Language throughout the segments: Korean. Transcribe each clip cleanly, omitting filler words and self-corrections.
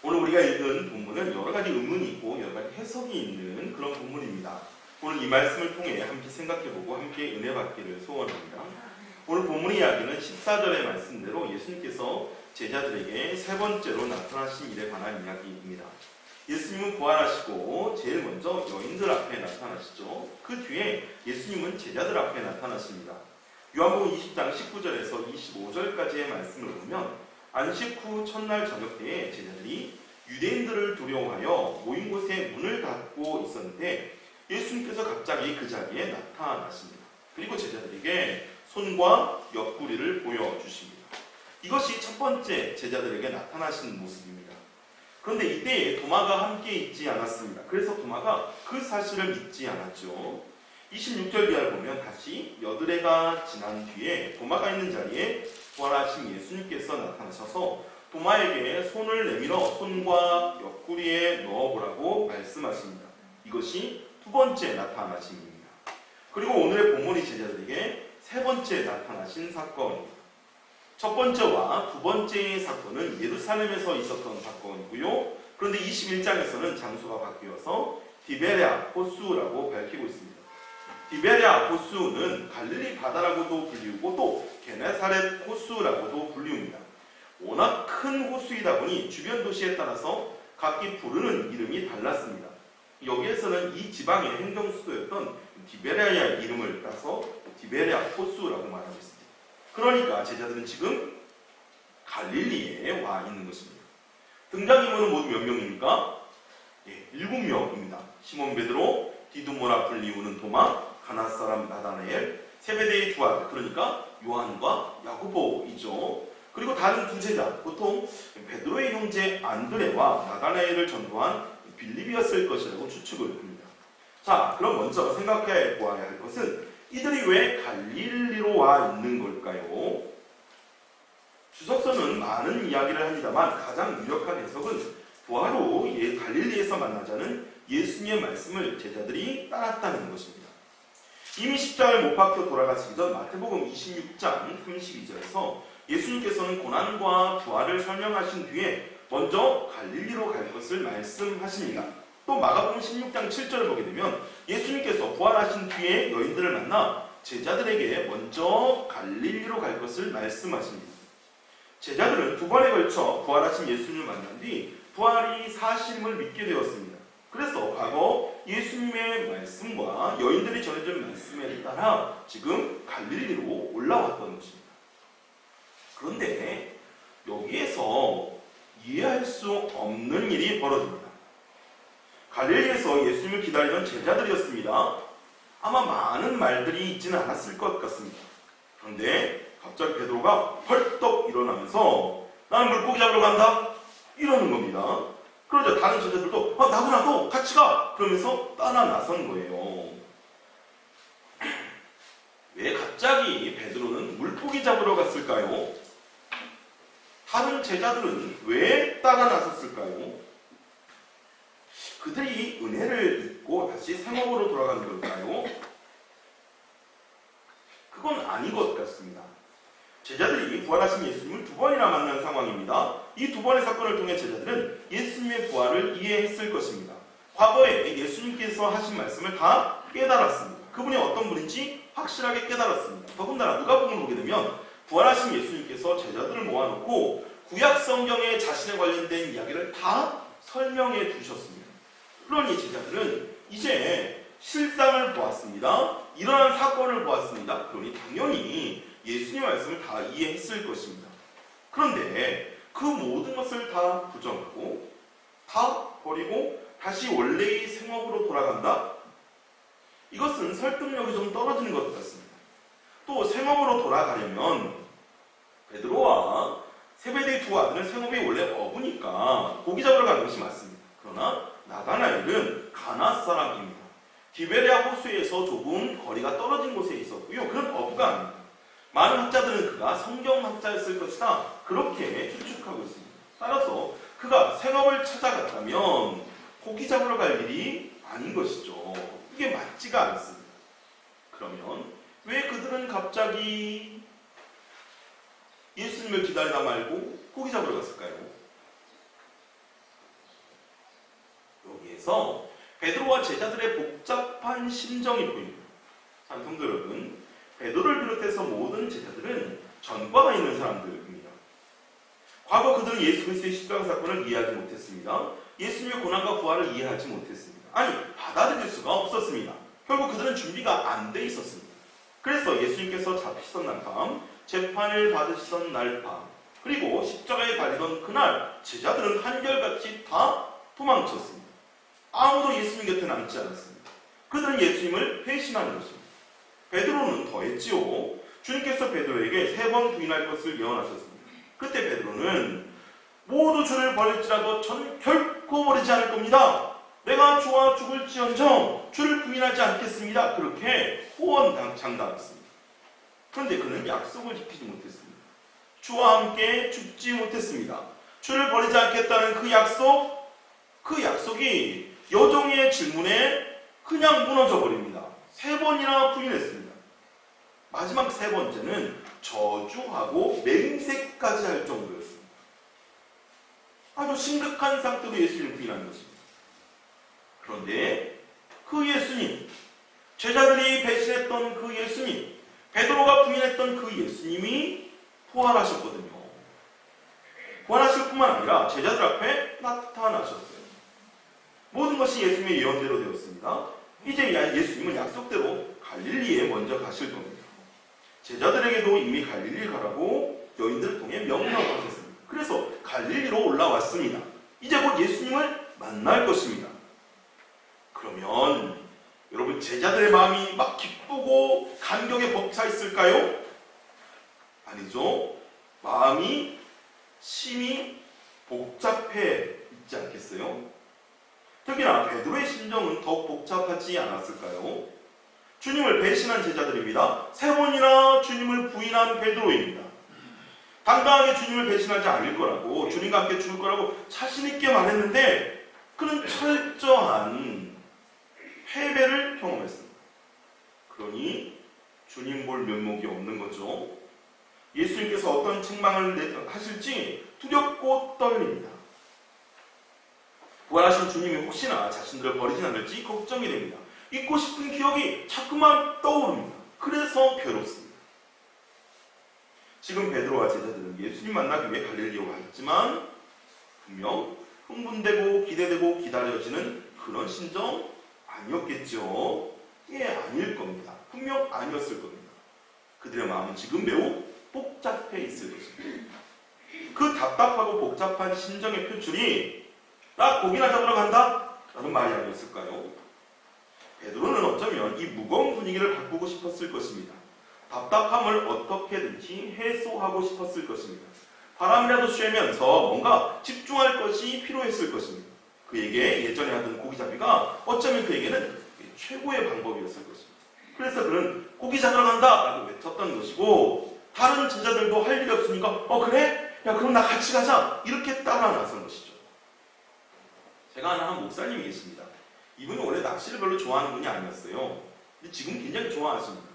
오늘 우리가 읽은 본문은 여러 가지 의문이 있고 여러 가지 해석이 있는 그런 본문입니다. 오늘 이 말씀을 통해 함께 생각해보고 함께 은혜 받기를 소원합니다. 오늘 본문의 이야기는 14절의 말씀대로 예수님께서 제자들에게 세 번째로 나타나신 일에 관한 이야기입니다. 예수님은 부활하시고 제일 먼저 여인들 앞에 나타나시죠. 그 뒤에 예수님은 제자들 앞에 나타나십니다. 요한복음 20장 19절에서 25절까지의 말씀을 보면 안식 후 첫날 저녁 때에 제자들이 유대인들을 두려워하여 모인 곳에 문을 닫고 있었는데 예수님께서 갑자기 그 자리에 나타나십니다. 그리고 제자들에게 손과 옆구리를 보여주십니다. 이것이 첫 번째 제자들에게 나타나신 모습입니다. 그런데 이때에 도마가 함께 있지 않았습니다. 그래서 도마가 그 사실을 믿지 않았죠. 26절 이하를 보면 다시 여드레가 지난 뒤에 도마가 있는 자리에 부활하신 예수님께서 나타나셔서 도마에게 손을 내밀어 손과 옆구리에 넣어보라고 말씀하십니다. 이것이 두 번째 나타나심입니다. 그리고 오늘의 본문이 제자들에게 세 번째 나타나신 사건입니다. 첫 번째와 두 번째의 사건은 예루살렘에서 있었던 사건이고요. 그런데 21장에서는 장소가 바뀌어서 디베랴 호수라고 밝히고 있습니다. 디베랴 호수는 갈릴리 바다라고도 불리우고 또 게네사렛 호수라고도 불리웁니다. 워낙 큰 호수이다 보니 주변 도시에 따라서 각기 부르는 이름이 달랐습니다. 여기에서는 이 지방의 행정수도였던 디베랴의 이름을 따서 디베랴 호수라고 말하고 있습니다. 그러니까 제자들은 지금 갈릴리에 와 있는 것입니다. 등장인물은 모두 몇 명입니까? 7명입니다. 시몬 베드로, 디두모라 불리우는 도마, 가나 사람 나다나엘, 세베대의 두 아들, 그러니까 요한과 야고보이죠. 그리고 다른 두 제자, 보통 베드로의 형제 안드레와 나다나엘을 전도한 빌립이었을 것이라고 추측을 합니다. 자, 그럼 먼저 생각해 보아야 할 것은 이들이 왜 갈릴리로 와 있는 걸까요? 주석서는 많은 이야기를 합니다만 가장 유력한 해석은 부하로 갈릴리에서 만나자는 예수님의 말씀을 제자들이 따랐다는 것입니다. 이미 십자가에 못 박혀 돌아가시기 전 마태복음 26장 32절에서 예수님께서는 고난과 부활을 설명하신 뒤에 먼저 갈릴리로 갈 것을 말씀하십니다. 또 마가복음 16장 7절을 보게 되면 예수님께서 부활하신 뒤에 여인들을 만나 제자들에게 먼저 갈릴리로 갈 것을 말씀하십니다. 제자들은 두 번에 걸쳐 부활하신 예수님을 만난 뒤 부활이 사실임을 믿게 되었습니다. 그래서 과거 예수님의 말씀과 여인들이 전해준 말씀에 따라 지금 갈릴리로 올라왔던 것입니다. 그런데 여기에서 이해할 수 없는 일이 벌어집니다. 갈릴리에서 예수님을 기다리던 제자들이었습니다. 아마 많은 말들이 있지는 않았을 것 같습니다. 그런데 갑자기 베드로가 펄떡 일어나면서 나는 물고기 잡으러 간다 이러는 겁니다. 그러자 다른 제자들도 나도 같이 가 그러면서 따라 나선 거예요. 왜 갑자기 베드로는 물고기 잡으러 갔을까요? 다른 제자들은 왜 따라 나섰을까요? 그들이 은혜를 잊고 다시 상업으로 돌아가는 걸까요? 그건 아닌 것 같습니다. 제자들이 부활하신 예수님을 두 번이나 만난 상황입니다. 이 두 번의 사건을 통해 제자들은 예수님의 부활을 이해했을 것입니다. 과거에 예수님께서 하신 말씀을 다 깨달았습니다. 그분이 어떤 분인지 확실하게 깨달았습니다. 더군다나 누가복음을 보게 되면 부활하신 예수님께서 제자들을 모아놓고 구약 성경에 자신에 관련된 이야기를 다 설명해 주셨습니다. 그러니 제자들은 이제 실상을 보았습니다. 일어난 사건을 보았습니다. 그러니 당연히 예수님의 말씀을 다 이해했을 것입니다. 그런데 그 모든 것을 다 부정하고 다 버리고 다시 원래의 생업으로 돌아간다? 이것은 설득력이 좀 떨어지는 것 같습니다. 또 생업으로 돌아가려면 베드로와 세베대의 두 아들은 생업이 원래 어부니까 고기 잡으러 가는 것이 맞습니다. 그러나 나다나엘은 가나 사람입니다. 디베랴 호수에서 조금 거리가 떨어진 곳에 있었고요. 그는 어부가 아닙니다. 많은 학자들은 그가 성경학자였을 것이다 그렇게 추측하고 있습니다. 따라서 그가 생업을 찾아갔다면 고기 잡으러 갈 일이 아닌 것이죠. 이게 맞지가 않습니다. 그러면 왜 그들은 갑자기 예수님을 기다리다 말고 고기 잡으러 갔을까요? 있어서 베드로와 제자들의 복잡한 심정이 보입니다. 참 성도 여러분, 베드로를 비롯해서 모든 제자들은 전과가 있는 사람들입니다. 과거 그들은 예수 그리스도의 십자가 사건을 이해하지 못했습니다. 예수님의 고난과 부활을 이해하지 못했습니다. 아니, 받아들일 수가 없었습니다. 결국 그들은 준비가 안 돼 있었습니다. 그래서 예수님께서 잡히시던 날 밤, 재판을 받으시던 날 밤, 그리고 십자가에 달리던 그날 제자들은 한결같이 다 도망쳤습니다. 아무도 예수님 곁에 남지 않았습니다. 그들은 예수님을 배신한 것입니다. 베드로는 더했지요. 주님께서 베드로에게 3번 부인할 것을 예언하셨습니다. 그때 베드로는 모두 주를 버릴지라도 저는 결코 버리지 않을 겁니다. 내가 주와 죽을지언정 주를 부인하지 않겠습니다. 그렇게 호언장담했습니다. 그런데 그는 약속을 지키지 못했습니다. 주와 함께 죽지 못했습니다. 주를 버리지 않겠다는 그 약속이 여종의 질문에 그냥 무너져 버립니다. 3번이나 부인했습니다. 마지막 3번째는 저주하고 맹세까지 할 정도였습니다. 아주 심각한 상태로 예수님을 부인한 것입니다. 그런데 그 예수님, 제자들이 배신했던 그 예수님, 베드로가 부인했던 그 예수님이 부활하셨거든요. 부활하실 뿐만 아니라 제자들 앞에 나타나셨어요. 모든 것이 예수님의 예언대로 되었습니다. 이제 예수님은 약속대로 갈릴리에 먼저 가실 겁니다. 제자들에게도 이미 갈릴리 가라고 여인들을 통해 명령하셨습니다. 그래서 갈릴리로 올라왔습니다. 이제 곧 예수님을 만날 것입니다. 그러면 여러분, 제자들의 마음이 막 기쁘고 감격에 벅차 있을까요? 아니죠. 마음이 심히 복잡해 있지 않겠어요? 특히나 베드로의 심정은 더욱 복잡하지 않았을까요? 주님을 배신한 제자들입니다. 3번이나 주님을 부인한 베드로입니다. 당당하게 주님을 배신하지 않을 거라고, 주님과 함께 죽을 거라고 자신 있게 말했는데 그는 철저한 패배를 경험했습니다. 그러니 주님 볼 면목이 없는 거죠. 예수님께서 어떤 책망을 하실지 두렵고 떨립니다. 부활하신 주님이 혹시나 자신들을 버리진 않을지 걱정이 됩니다. 잊고 싶은 기억이 자꾸만 떠오릅니다. 그래서 괴롭습니다. 지금 베드로와 제자들은 예수님 만나기 위해 갈릴리로 갔지만 분명 흥분되고 기대되고 기다려지는 그런 심정 아니었겠죠. 아닐 겁니다. 분명 아니었을 겁니다. 그들의 마음은 지금 매우 복잡해 있을 것입니다. 그 답답하고 복잡한 심정의 표출이 나 고기나 잡으러 간다? 라는 말이 아니었을까요? 베드로는 어쩌면 이 무거운 분위기를 바꾸고 싶었을 것입니다. 답답함을 어떻게든지 해소하고 싶었을 것입니다. 바람이라도 쐬면서 뭔가 집중할 것이 필요했을 것입니다. 그에게 예전에 하던 고기잡이가 어쩌면 그에게는 최고의 방법이었을 것입니다. 그래서 그는 고기 잡으러 간다! 라고 외쳤던 것이고, 다른 제자들도 할 일이 없으니까 그래? 야, 그럼 나 같이 가자! 이렇게 따라 나선 것이죠. 제가 아는 한 목사님이 계십니다. 이분은 원래 낚시를 별로 좋아하는 분이 아니었어요. 근데 지금 굉장히 좋아하십니다.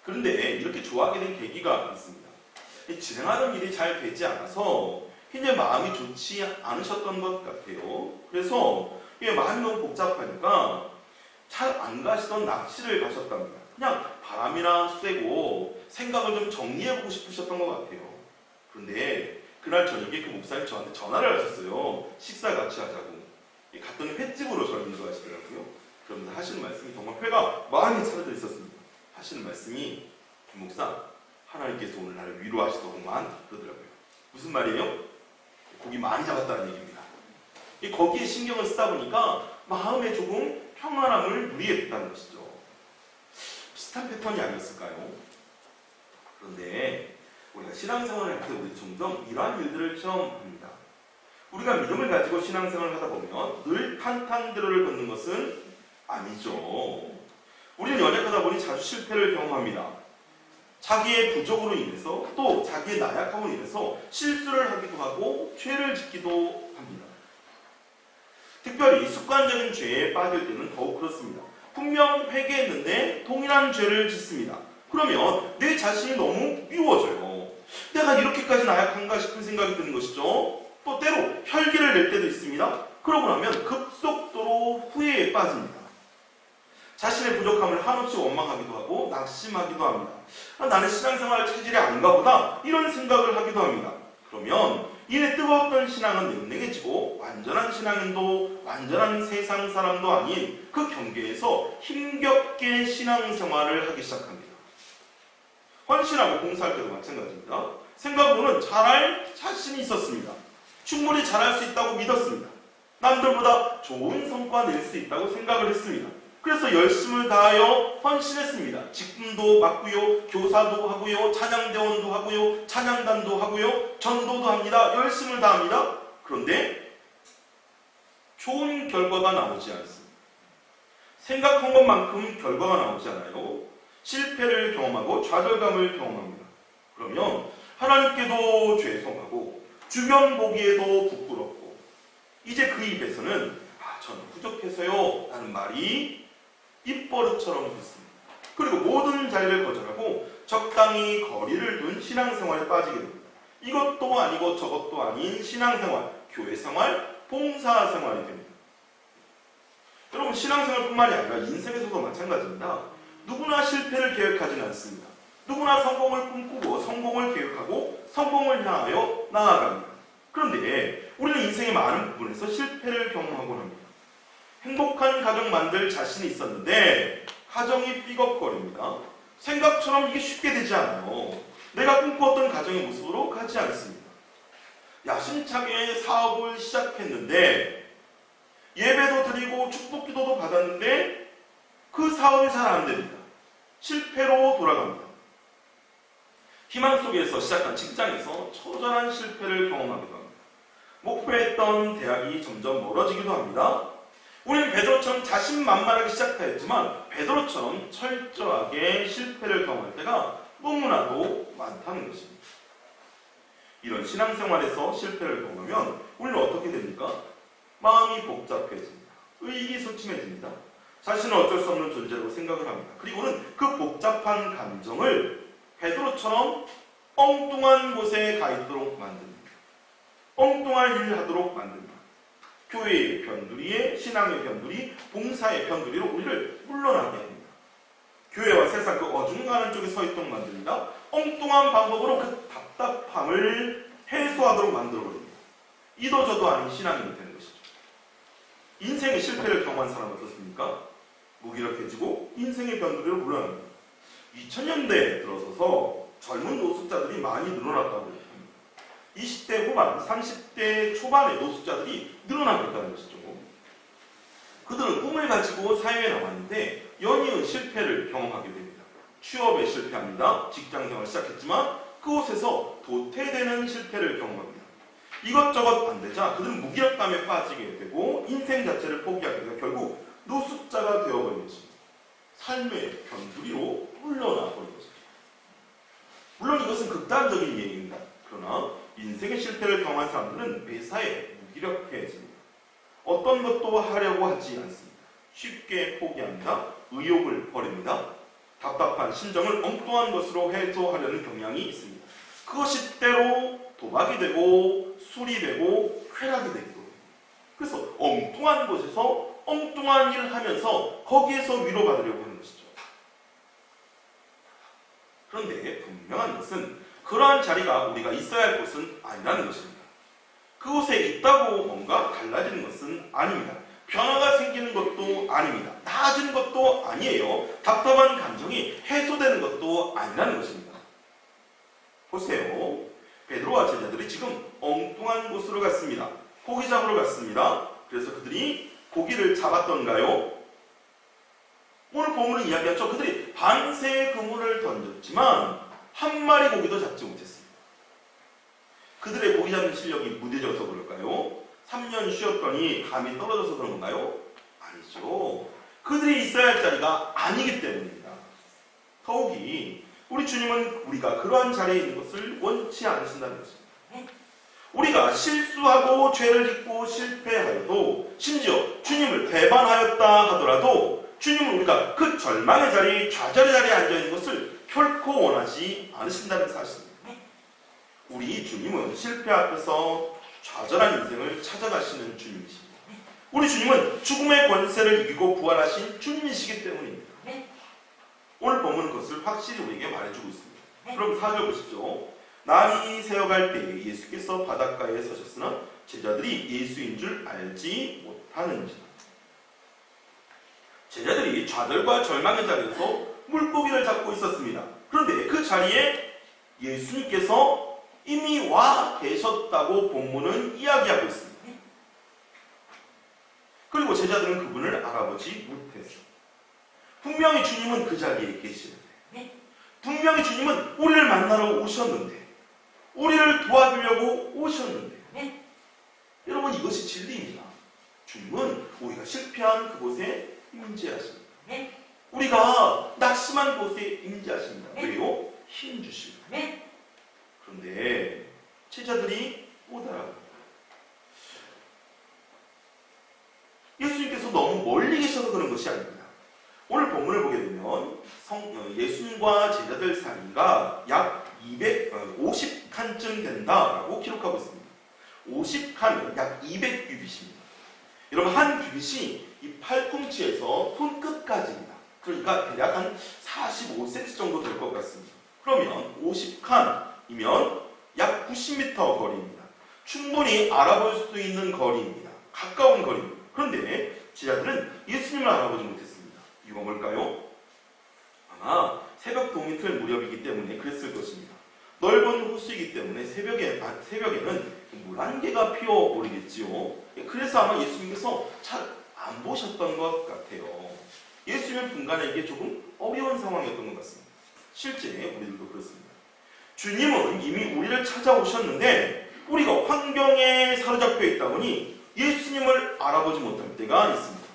그런데 이렇게 좋아하게 된 계기가 있습니다. 진행하던 일이 잘 되지 않아서 굉장히 마음이 좋지 않으셨던 것 같아요. 그래서 마음이 너무 복잡하니까 잘 안 가시던 낚시를 가셨답니다. 그냥 바람이나 쐬고 생각을 좀 정리해보고 싶으셨던 것 같아요. 그런데 그날 저녁에 그 목사님 저한테 전화를 하셨어요. 식사 같이 하자고. 갔더니 횟집으로 저를 인도하시더라고요. 그러면서 하시는 말씀이 정말 회가 많이 차려져 있었습니다. 하시는 말씀이, 김목사, 하나님께서 오늘 나를 위로하시더구만 그러더라고요. 무슨 말이에요? 고기 많이 잡았다는 얘기입니다. 거기에 신경을 쓰다 보니까 마음에 조금 평안함을 누리겠다는 것이죠. 비슷한 패턴이 아니었을까요? 그런데 우리가 신앙생활을 할 때 우리 종종 이러한 일들을 경험합니다. 우리가 믿음을 가지고 신앙생활을 하다 보면 늘 탄탄대로를 걷는 것은 아니죠. 우리는 연약하다 보니 자주 실패를 경험합니다. 자기의 부족으로 인해서 또 자기의 나약함으로 인해서 실수를 하기도 하고 죄를 짓기도 합니다. 특별히 습관적인 죄에 빠질 때는 더욱 그렇습니다. 분명 회개했는데 동일한 죄를 짓습니다. 그러면 내 자신이 너무 미워져요. 내가 이렇게까지 나약한가 싶은 생각이 드는 것이죠. 또 때로 혈기를 낼 때도 있습니다. 그러고 나면 급속도로 후회에 빠집니다. 자신의 부족함을 한없이 원망하기도 하고 낙심하기도 합니다. 나는 신앙생활 체질이 아닌가 보다 이런 생각을 하기도 합니다. 그러면 이내 뜨거웠던 신앙은 냉랭해지고 완전한 신앙인도 완전한 세상 사람도 아닌 그 경계에서 힘겹게 신앙생활을 하기 시작합니다. 헌신하고 봉사할 때도 마찬가지입니다. 생각으로는 잘할 자신이 있었습니다. 충분히 잘할 수 있다고 믿었습니다. 남들보다 좋은 성과 낼 수 있다고 생각을 했습니다. 그래서 열심을 다하여 헌신했습니다. 직분도 맡고요, 교사도 하고요, 찬양대원도 하고요, 찬양단도 하고요, 전도도 합니다. 열심을 다합니다. 그런데 좋은 결과가 나오지 않습니다. 생각한 것만큼 결과가 나오지 않아요. 실패를 경험하고 좌절감을 경험합니다. 그러면 하나님께도 죄송하고 주변 보기에도 부끄럽고 이제 그 입에서는 저는 부족해서요 라는 말이 입버릇처럼 붙습니다. 그리고 모든 자리를 거절하고 적당히 거리를 둔 신앙생활에 빠지게 됩니다. 이것도 아니고 저것도 아닌 신앙생활, 교회생활, 봉사생활이 됩니다. 여러분 신앙생활뿐만이 아니라 인생에서도 마찬가지입니다. 누구나 실패를 계획하지는 않습니다. 누구나 성공을 꿈꾸고 성공을 계획하고 성공을 향하여 나아갑니다. 그런데 우리는 인생의 많은 부분에서 실패를 경험하곤 합니다. 행복한 가정 만들 자신이 있었는데 가정이 삐걱거립니다. 생각처럼 이게 쉽게 되지 않아요. 내가 꿈꾸었던 가정의 모습으로 가지 않습니다. 야심차게 사업을 시작했는데 예배도 드리고 축복기도도 받았는데 그 사업이 잘 안 됩니다. 실패로 돌아갑니다. 희망 속에서 시작한 직장에서 처절한 실패를 경험하기도 합니다. 목표했던 대학이 점점 멀어지기도 합니다. 우리는 베드로처럼 자신만만하게 시작하였지만 베드로처럼 철저하게 실패를 경험할 때가 너무나도 많다는 것입니다. 이런 신앙생활에서 실패를 경험하면 우리는 어떻게 됩니까? 마음이 복잡해집니다. 의기소침해집니다. 자신은 어쩔 수 없는 존재로 생각을 합니다. 그리고는 그 복잡한 감정을 베드로처럼 엉뚱한 곳에 가 있도록 만듭니다. 엉뚱한 일을 하도록 만듭니다. 교회의 변두리에 신앙의 변두리, 봉사의 변두리로 우리를 물러나게 합니다. 교회와 세상 그 어중간한 쪽에 서 있도록 만듭니다. 엉뚱한 방법으로 그 답답함을 해소하도록 만들어버립니다. 이도 저도 아닌 신앙인이 되는 것이죠. 인생의 실패를 경험한 사람은 어떻습니까? 무기력해지고 인생의 변두리로 물러납니다. 2000년대에 들어서서 젊은 노숙자들이 많이 늘어났다고 합니다. 20대 후반, 30대 초반의 노숙자들이 늘어나고 있다는 것이죠. 그들은 꿈을 가지고 사회에 나왔는데 연이은 실패를 경험하게 됩니다. 취업에 실패합니다. 직장생활을 시작했지만 그곳에서 도태되는 실패를 경험합니다. 이것저것 안 되자 그들은 무기력감에 빠지게 되고 인생 자체를 포기하게 되고 결국 노숙자가 되어버린 것입니다. 삶의 변두리로 물러나 버린 것입니다. 물론 이것은 극단적인 예입니다. 그러나 인생의 실패를 경험한 사람들은 매사에 무기력해집니다. 어떤 것도 하려고 하지 않습니다. 쉽게 포기합니다. 의욕을 버립니다. 답답한 심정을 엉뚱한 것으로 해소하려는 경향이 있습니다. 그것이 때로 도박이 되고 술이 되고 쾌락이 되기도 합니다. 그래서 엉뚱한 곳에서 엉뚱한 일을 하면서 거기에서 위로받으려고 하는 것이죠. 그런데 분명한 것은 그러한 자리가 우리가 있어야 할 곳은 아니라는 것입니다. 그곳에 있다고 뭔가 달라지는 것은 아닙니다. 변화가 생기는 것도 아닙니다. 나아지는 것도 아니에요. 답답한 감정이 해소되는 것도 아니라는 것입니다. 보세요. 베드로와 제자들이 지금 엉뚱한 곳으로 갔습니다. 고기 잡으러 갔습니다. 그래서 그들이 고기를 잡았던가요? 오늘 본문은 이야기하죠. 그들이 반세의 그물을 던졌지만 한 마리 고기도 잡지 못했습니다. 그들의 고기 잡는 실력이 무뎌져서 그럴까요? 3년 쉬었더니 감이 떨어져서 그런 건가요? 아니죠. 그들이 있어야 할 자리가 아니기 때문입니다. 더욱이 우리 주님은 우리가 그러한 자리에 있는 것을 원치 않으신다는 것입니다. 우리가 실수하고 죄를 짓고 실패하여도 심지어 주님을 배반하였다 하더라도 주님은 우리가 그 절망의 자리, 좌절의 자리에 앉아있는 것을 결코 원하지 않으신다는 사실입니다. 우리 주님은 실패 앞에서 좌절한 인생을 찾아가시는 주님이십니다. 우리 주님은 죽음의 권세를 이기고 부활하신 주님이시기 때문입니다. 네. 오늘 본문은 그것을 확실히 우리에게 말해주고 있습니다. 네. 그럼 4절 보십시오. 날이 새어갈 때 예수께서 바닷가에 서셨으나 제자들이 예수인 줄 알지 못하는지라. 제자들이 좌절과 절망의 자리에서 물고기를 잡고 있었습니다. 그런데 그 자리에 예수님께서 이미 와 계셨다고 본문은 이야기하고 있습니다. 그리고 제자들은 그분을 알아보지 못했어요. 분명히 주님은 그 자리에 계시는데, 분명히 주님은 우리를 만나러 오셨는데, 우리를 도와주려고 오셨는데, 여러분, 이것이 진리입니다. 주님은 우리가 실패한 그곳에 임재하십니다. 우리가 낙심한 곳에 임재하십니다. 왜요? 힘 주십니다. 그런데 제자들이 못 알아갑니다. 예수님께서 너무 멀리 계셔서 그런 것이 아닙니다. 오늘 본문을 보게 되면 예수님과 제자들 사이가 약 50칸쯤 된다라고 기록하고 있습니다. 50칸은 약 200규빗입니다. 여러분, 한 규빗이 이 팔꿈치에서 손끝까지입니다. 그러니까 대략 한 45cm 정도 될 것 같습니다. 그러면 50칸이면 약 90m 거리입니다. 충분히 알아볼 수 있는 거리입니다. 가까운 거리입니다. 그런데 제자들은 예수님을 알아보지 못했습니다. 이유가 뭘까요? 아마 새벽 동이틀 무렵이기 때문에 그랬을 것입니다. 넓은 호수이기 때문에 새벽에는 물안개가 피어오르겠지요. 그래서 아마 예수님께서 잘 안 보셨던 것 같아요. 예수님의 분간하기 조금 어려운 상황이었던 것 같습니다. 실제 우리들도 그렇습니다. 주님은 이미 우리를 찾아오셨는데 우리가 환경에 사로잡혀 있다 보니 예수님을 알아보지 못할 때가 있습니다.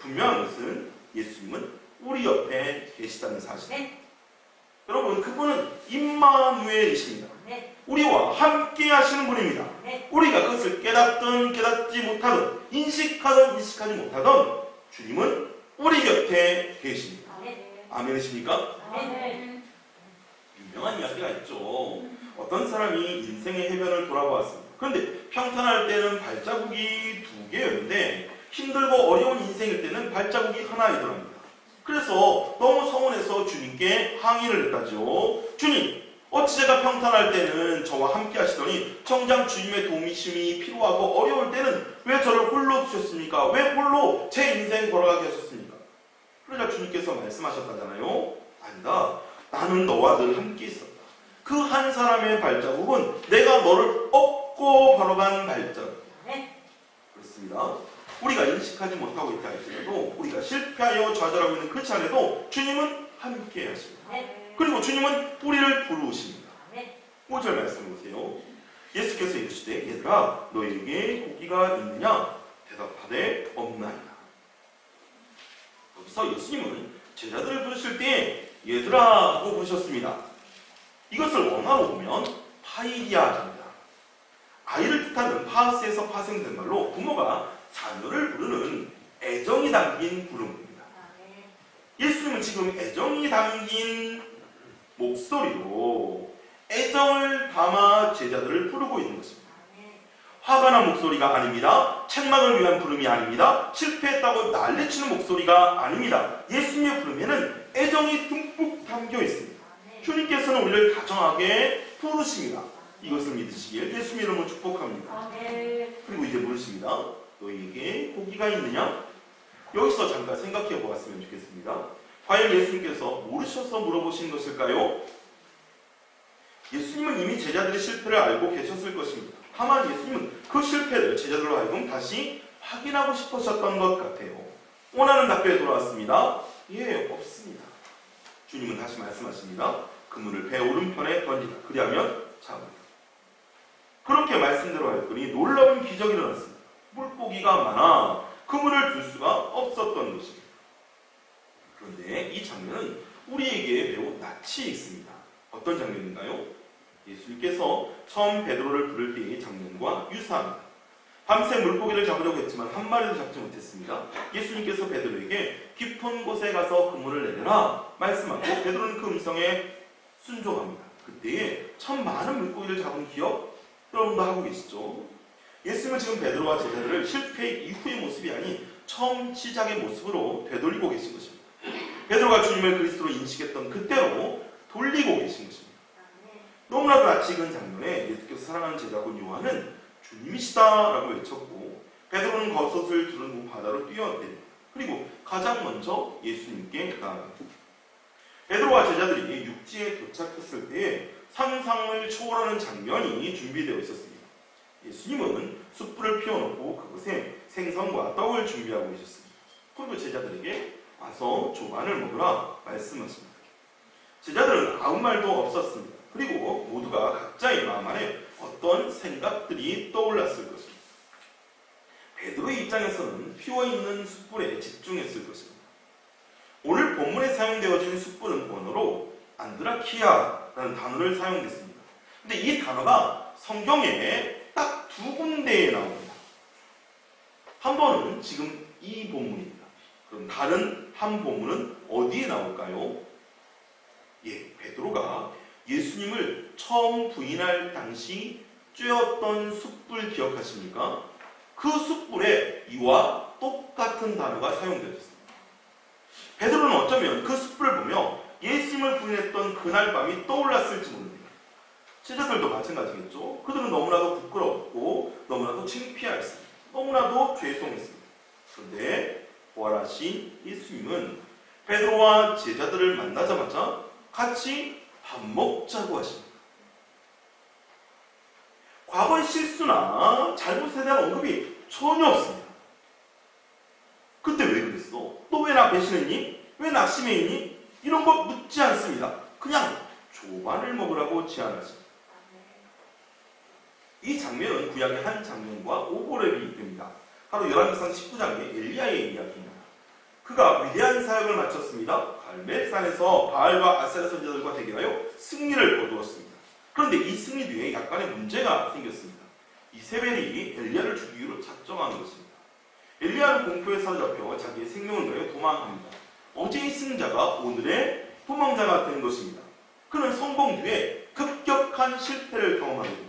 분명한 것은 예수님은 우리 옆에 계시다는 사실. 여러분, 그분은 임마누엘이십니다. 우리와 함께 하시는 분입니다. 우리가 그것을 깨닫든 깨닫지 못하든 인식하든 인식하지 못하든 주님은 우리 곁에 계십니다. 아멘이십니까? 유명한 이야기가 있죠. 어떤 사람이 인생의 해변을 돌아보았습니다. 그런데 평탄할 때는 발자국이 2개였는데 힘들고 어려운 인생일 때는 발자국이 하나이더랍니다. 그래서 너무 서운해서 주님께 항의를 했다죠. 주님, 어찌 제가 평탄할 때는 저와 함께 하시더니 정작 주님의 도우심이 필요하고 어려울 때는 왜 저를 홀로 두셨습니까? 왜 홀로 제 인생 걸어가게 하셨습니까? 그러자 주님께서 말씀하셨다잖아요. 아니다. 나는 너와 늘 함께 있었다. 그 한 사람의 발자국은 내가 너를 업고 걸어간 발자국이다. 그렇습니다. 우리가 인식하지 못하고 있다 할지라도 우리가 실패하여 좌절하고 있는 그 자리에도 주님은 함께 하십니다. 그리고 주님은 우리를 부르십니다. 5절 말씀 보세요. 예수께서 이르시되 얘들아 너에게 고기가 있느냐? 대답하되 없나이다. 여기서 예수님은 제자들을 부르실 때 얘들아 하고 부르셨습니다. 이것을 원어로 보면 파이디아입니다. 아이를 뜻하는 파스에서 파생된 말로 부모가 자녀를 부르는 애정이 담긴 부름입니다. 예수님은 지금 애정이 담긴 목소리로 애정을 담아 제자들을 부르고 있는 것입니다. 화가 난 목소리가 아닙니다. 책망을 위한 부름이 아닙니다. 실패했다고 난리치는 목소리가 아닙니다. 예수님의 부름에는 애정이 듬뿍 담겨 있습니다. 주님께서는 우리를 다정하게 부르십니다. 이것을 믿으시길 예수님 이름으로 축복합니다. 그리고 이제 물으십니다. 너희에게 고기가 있느냐? 여기서 잠깐 생각해 보았으면 좋겠습니다. 과연 예수님께서 모르셔서 물어보신 것일까요? 예수님은 이미 제자들의 실패를 알고 계셨을 것입니다. 다만 예수님은 그 실패를 제자들로 하여금 다시 확인하고 싶으셨던 것 같아요. 원하는 답변이 돌아왔습니다. 예, 없습니다. 주님은 다시 말씀하십니다. 그물을 배 오른편에 던지라. 그리하면 잡으리라. 그렇게 말씀대로 하였더니 놀라운 기적이 일어났습니다. 물고기가 많아 그물을 둘 수가 없었던 것입니다. 그런데 이 장면은 우리에게 매우 낯이 익습니다. 어떤 장면인가요? 예수님께서 처음 베드로를 부를 때의 장면과 유사합니다. 밤새 물고기를 잡으려고 했지만 한 마리도 잡지 못했습니다. 예수님께서 베드로에게 깊은 곳에 가서 그물을 내려라 말씀하고 베드로는 그 음성에 순종합니다. 그때에 참 많은 물고기를 잡은 기억 여러분도 하고 계시죠? 예수님은 지금 베드로와 제자들을 실패 이후의 모습이 아닌 처음 시작의 모습으로 되돌리고 계신 것입니다. 베드로가 주님을 그리스도로 인식했던 그때로 돌리고 계신 것입니다. 너무나도 낯이 익은 장면에 예수께서 사랑하는 제자군 요한은 주님이시다라고 외쳤고, 베드로는 겉옷을 두른 후 바다로 뛰어내립니다. 그리고 가장 먼저 예수님께 나아갑니다. 베드로와 제자들이 육지에 도착했을 때에 상상을 초월하는 장면이 준비되어 있었습니다. 예수님은 숯불을 피워놓고 그곳에 생선과 떡을 준비하고 계셨습니다. 그리고 제자들에게 와서 조반을 먹으라 말씀하십니다. 제자들은 아무 말도 없었습니다. 그리고 모두가 각자의 마음 안에 어떤 생각들이 떠올랐을 것입니다. 베드로의 입장에서는 피어있는 숯불에 집중했을 것입니다. 오늘 본문에 사용되어진 숯불은 원어로 안드라키아라는 단어를 사용했습니다. 근데 이 단어가 성경에 딱 두 군데에 나옵니다. 한 번은 지금 이 본문입니다. 그럼 다른 한 본문은 어디에 나올까요? 베드로가 예수님을 처음 부인할 당시 쬐었던 숯불 기억하십니까? 그 숯불에 이와 똑같은 단어가 사용되었습니다. 베드로는 어쩌면 그 숯불을 보며 예수님을 부인했던 그날 밤이 떠올랐을지 모릅니다. 제자들도 마찬가지겠죠. 그들은 너무나도 부끄럽고 너무나도 창피했습니다. 너무나도 죄송했습니다. 그런데 부활하신 예수님은 베드로와 제자들을 만나자마자 같이 밥 먹자고 하십니다. 과거의 실수나 잘못에 대한 언급이 전혀 없습니다. 그때 왜 그랬어? 너 왜 나 배신했니? 왜 낙심했니? 이런 거 묻지 않습니다. 그냥 조반을 먹으라고 제안하십니다. 이 장면은 구약의 한 장면과 오버랩이 됩니다. 바로 열왕기상 19장의 엘리야의 이야기입니다. 그가 위대한 사역을 마쳤습니다. 갈멜산에서 바알과 아세라 선지자들과 대결하여 승리를 거두었습니다. 그런데 이 승리 뒤에 약간의 문제가 생겼습니다. 이세벨이 엘리야를 죽이기 위로 작정한 것입니다. 엘리야는 공포에 사로잡혀 자기의 생명을 위하여 도망합니다. 어제의 승자가 오늘의 도망자가 된 것입니다. 그는 성공 뒤에 급격한 실패를 경험하게 됩니다.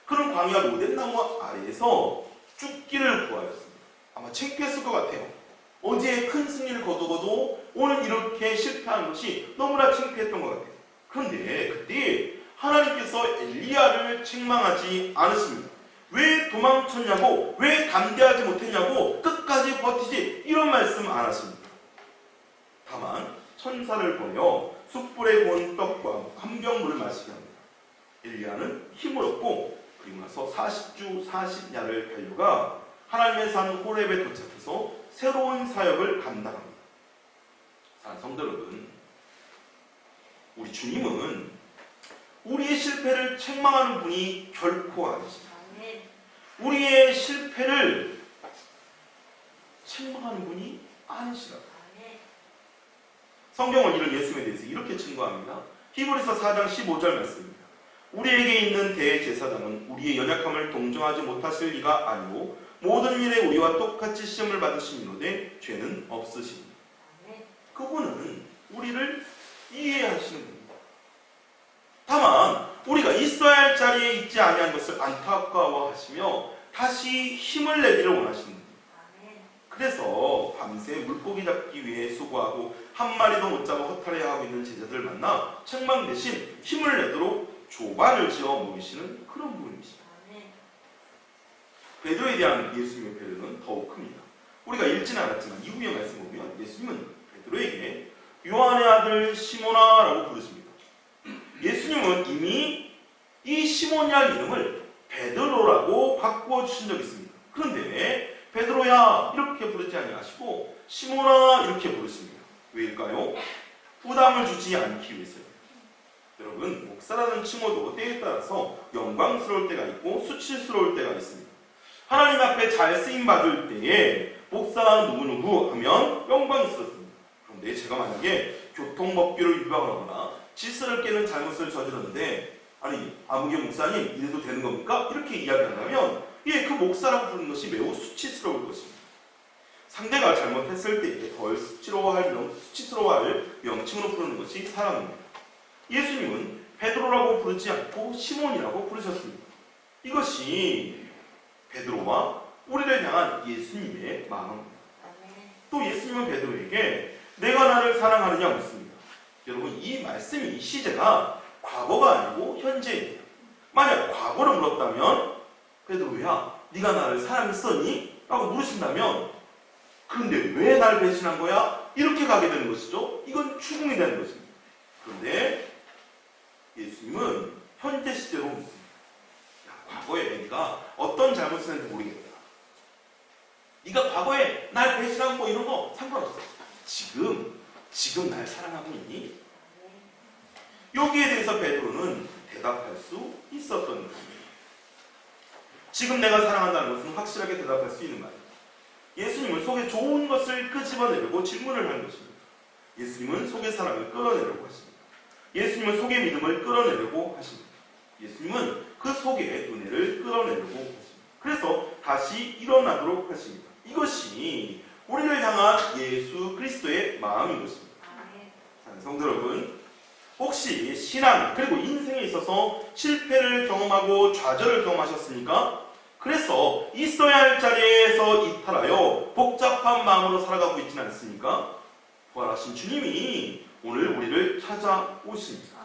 그는 광야 로뎀나무 아래에서 죽기를 구하였습니다. 아마 창피했을 것 같아요. 어제 큰 승리를 거두고도 오늘 이렇게 실패한 것이 너무나 창피했던 것 같아요. 그런데 그때 하나님께서 엘리야를 책망하지 않으십니다. 왜 도망쳤냐고, 왜 담대하지 못했냐고, 끝까지 버티지, 이런 말씀 안 하십니다. 다만 천사를 보내어 숯불에 구운 떡과 한 병 물을 마시게 합니다. 엘리야는 힘을 얻고 그리고 나서 40주 40야를 달려가 하나님의 산 호렙에 도착해서 새로운 사역을 감당합니다. 사랑하는 성도 여러분, 우리 주님은 우리의 실패를 책망하는 분이 결코 아니십니다. 우리의 실패를 책망하는 분이 아니시다. 성경은 이런 예수님에 대해서 이렇게 증거합니다. 히브리서 4장 15절 말씀입니다. 우리에게 있는 대제사장은 우리의 연약함을 동정하지 못하실 리가 아니오 모든 일에 우리와 똑같이 시험을 받으시는데 죄는 없으십니다. 그분은 우리를 이해하시는 분입니다. 다만 우리가 있어야 할 자리에 있지 아니한 것을 안타까워하시며 다시 힘을 내기를 원하시는 분입니다. 그래서 밤새 물고기 잡기 위해 수고하고 한 마리도 못 잡아 허탈해하고 있는 제자들을 만나 책망 대신 힘을 내도록 조반을 지어 먹이시는 그런 분이십니다. 베드로에 대한 예수님의 배려는 더욱 큽니다. 우리가 읽지는 않았지만 이후의 말씀을 보면 예수님은 베드로에게 요한의 아들 시몬아라고 부르십니다. 예수님은 이미 이 시몬이라는 이름을 베드로라고 바꾸어 주신 적이 있습니다. 그런데 베드로야 이렇게 부르지 아니하시고 시몬아 이렇게 부르십니다. 왜일까요? 부담을 주지 않기 위해서요. 여러분, 목사라는 칭호도 때에 따라서 영광스러울 때가 있고 수치스러울 때가 있습니다. 하나님 앞에 잘 쓰임 받을 때에 목사 누구누구 하면 영광스럽습니다. 그런데 제가 만약에 교통법규를 위반하거나 질서를 깨는 잘못을 저질렀는데 아니 아무개 목사님 이래도 되는 겁니까? 이렇게 이야기한다면 그 목사라고 부르는 것이 매우 수치스러울 것입니다. 상대가 잘못했을 때 덜 수치스러워할 명칭으로 부르는 것이 사랑입니다. 예수님은 베드로라고 부르지 않고 시몬이라고 부르셨습니다. 이것이 베드로와 우리를 향한 예수님의 마음. 또 예수님은 베드로에게 내가 나를 사랑하느냐 묻습니다. 여러분, 이 말씀이, 이 시제가 과거가 아니고 현재입니다. 만약 과거를 물었다면 베드로야, 네가 나를 사랑했었니? 라고 물으신다면 그런데 왜 나를 배신한 거야? 이렇게 가게 되는 것이죠. 이건 추궁이 되는 것입니다. 그런데 예수님은 현재 시제로 묻습니다. 야, 과거에 네가 어떤 잘못을 했는지 모르겠다. 네가 과거에 날 배신하고 뭐 이런 거 상관없어. 지금 날 사랑하고 있니? 여기에 대해서 베드로는 대답할 수 있었던 것입니다. 지금 내가 사랑한다는 것은 확실하게 대답할 수 있는 말입니다. 예수님은 속에 좋은 것을 끄집어내려고 질문을 하는 것입니다. 예수님은 속의 사랑을 끌어내려고 하십니다. 예수님은 속의 믿음을 끌어내려고 하십니다. 예수님은 그 속의 은혜를 끌어내려고 하십니다. 그래서 다시 일어나도록 하십니다. 이것이 우리를 향한 예수 그리스도의 마음인 것입니다. 성도 여러분, 혹시 신앙 그리고 인생에 있어서 실패를 경험하고 좌절을 경험하셨습니까? 그래서 있어야 할 자리에서 이탈하여 복잡한 마음으로 살아가고 있지는 않습니까? 부활하신 주님이 오늘 우리를 찾아오십니다.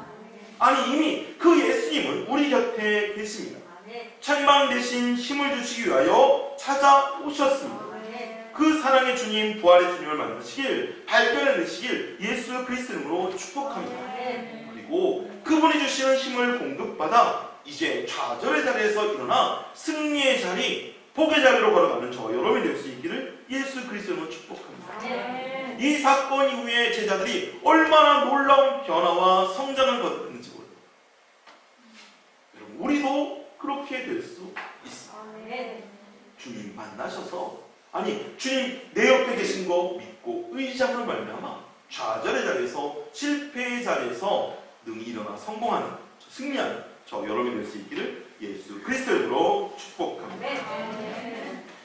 아니, 이미 그 예수님은 우리 곁에 계십니다. 책망 대신 힘을 주시기 위하여 찾아오셨습니다. 그 사랑의 주님, 부활의 주님을 만나시길, 발견해내시길 예수 그리스도 이름으로 축복합니다. 그리고 그분이 주시는 힘을 공급받아 이제 좌절의 자리에서 일어나 승리의 자리, 복의 자리로 걸어가는 저와 여러분이 될 수 있기를 예수 그리스도 이름으로 축복합니다. 이 사건 이후에 제자들이 얼마나 놀라운 변화와 성장을 거뒀는지 모릅니다. 여러분, 우리도 그렇게 될 수 있습니다. 주님 만나셔서, 아니, 주님 내 옆에 계신 거 믿고 의지함으로 말미암아 좌절의 자리에서, 실패의 자리에서 능히 일어나 성공하는, 승리하는 저 여러분이 될 수 있기를 예수 그리스도 이름으로 축복합니다.